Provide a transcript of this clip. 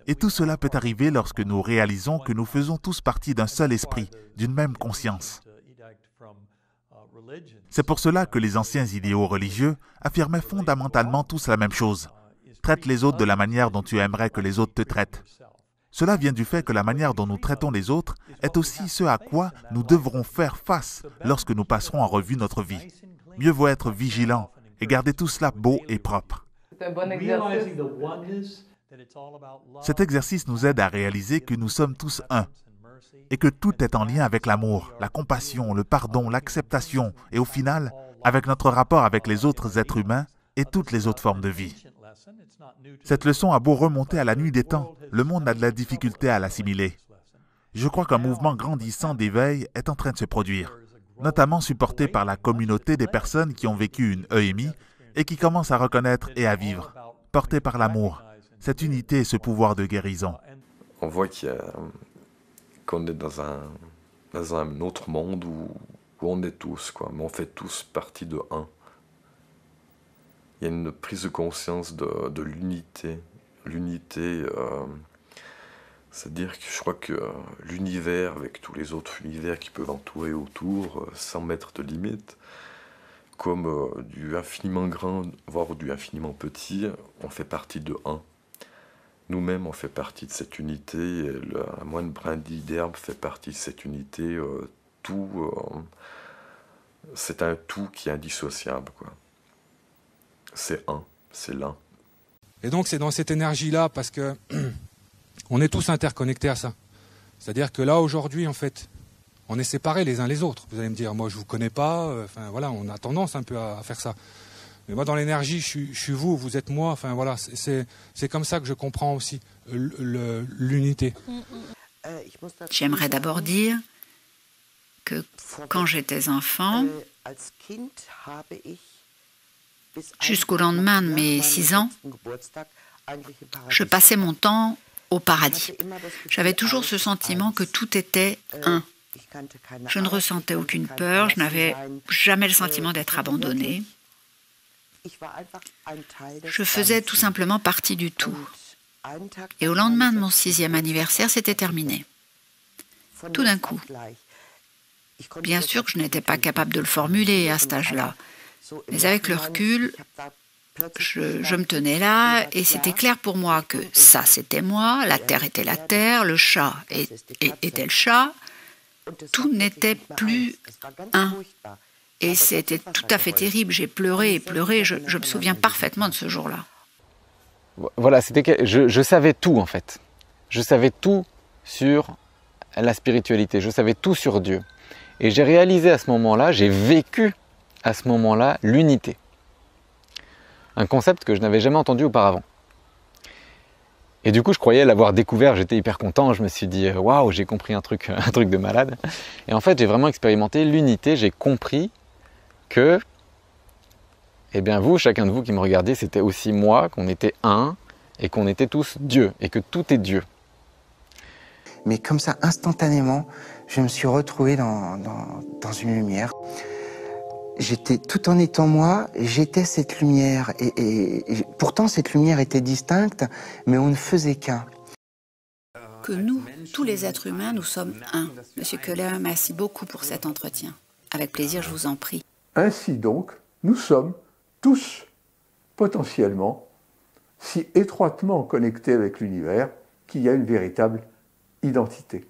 Et tout cela peut arriver lorsque nous réalisons que nous faisons tous partie d'un seul esprit, d'une même conscience. C'est pour cela que les anciens idéaux religieux affirmaient fondamentalement tous la même chose. Traite les autres de la manière dont tu aimerais que les autres te traitent. Cela vient du fait que la manière dont nous traitons les autres est aussi ce à quoi nous devrons faire face lorsque nous passerons en revue notre vie. Mieux vaut être vigilant et garder tout cela beau et propre. C'est un bon exercice. Cet exercice nous aide à réaliser que nous sommes tous un et que tout est en lien avec l'amour, la compassion, le pardon, l'acceptation et au final, avec notre rapport avec les autres êtres humains et toutes les autres formes de vie. Cette leçon a beau remonter à la nuit des temps, le monde a de la difficulté à l'assimiler. Je crois qu'un mouvement grandissant d'éveil est en train de se produire, notamment supporté par la communauté des personnes qui ont vécu une EMI et qui commencent à reconnaître et à vivre, portés par l'amour, cette unité et ce pouvoir de guérison. On voit qu'on est dans un autre monde où on est tous, quoi, mais on fait tous partie de un. Il y a une prise de conscience de l'unité. L'unité, c'est-à-dire que je crois que l'univers, avec tous les autres univers qui peuvent entourer autour, sans mettre de limite, comme du infiniment grand, voire du infiniment petit, on fait partie de un. Nous-mêmes, on fait partie de cette unité, et la moindre brindille d'herbe fait partie de cette unité. C'est un tout qui est indissociable, quoi. C'est un, c'est l'un. Et donc c'est dans cette énergie-là, parce que on est tous interconnectés à ça. C'est-à-dire que là, aujourd'hui, en fait, on est séparés les uns les autres. Vous allez me dire, moi je vous connais pas, voilà, on a tendance un peu à faire ça. Mais moi, dans l'énergie, je suis vous, vous êtes moi, enfin voilà, c'est comme ça que je comprends aussi l'unité. J'aimerais d'abord dire que quand j'étais enfant, jusqu'au lendemain de mes 6 ans, je passais mon temps au paradis. J'avais toujours ce sentiment que tout était un. Je ne ressentais aucune peur, je n'avais jamais le sentiment d'être abandonnée. Je faisais tout simplement partie du tout. Et au lendemain de mon 6e anniversaire, c'était terminé. Tout d'un coup. Bien sûr que je n'étais pas capable de le formuler à cet âge-là. Mais avec le recul, je me tenais là et c'était clair pour moi que ça, c'était moi, la terre était la terre, le chat était le chat. Tout n'était plus un. Et c'était tout à fait terrible. J'ai pleuré et pleuré. Je me souviens parfaitement de ce jour-là. Voilà, je savais tout en fait. Je savais tout sur la spiritualité. Je savais tout sur Dieu. Et j'ai réalisé à ce moment-là, j'ai vécu à ce moment-là l'unité. Un concept que je n'avais jamais entendu auparavant. Et du coup, je croyais l'avoir découvert, j'étais hyper content, je me suis dit waouh, j'ai compris un truc de malade. Et en fait, j'ai vraiment expérimenté l'unité, j'ai compris que, eh bien vous, chacun de vous qui me regardez, c'était aussi moi, qu'on était un, et qu'on était tous Dieu, et que tout est Dieu. Mais comme ça, instantanément, je me suis retrouvé dans une lumière. J'étais, tout en étant moi, j'étais cette lumière. Et pourtant, cette lumière était distincte, mais on ne faisait qu'un. Que nous, tous les êtres humains, nous sommes un. Monsieur Keller, merci beaucoup pour cet entretien. Avec plaisir, je vous en prie. Ainsi donc, nous sommes tous potentiellement si étroitement connectés avec l'univers qu'il y a une véritable identité.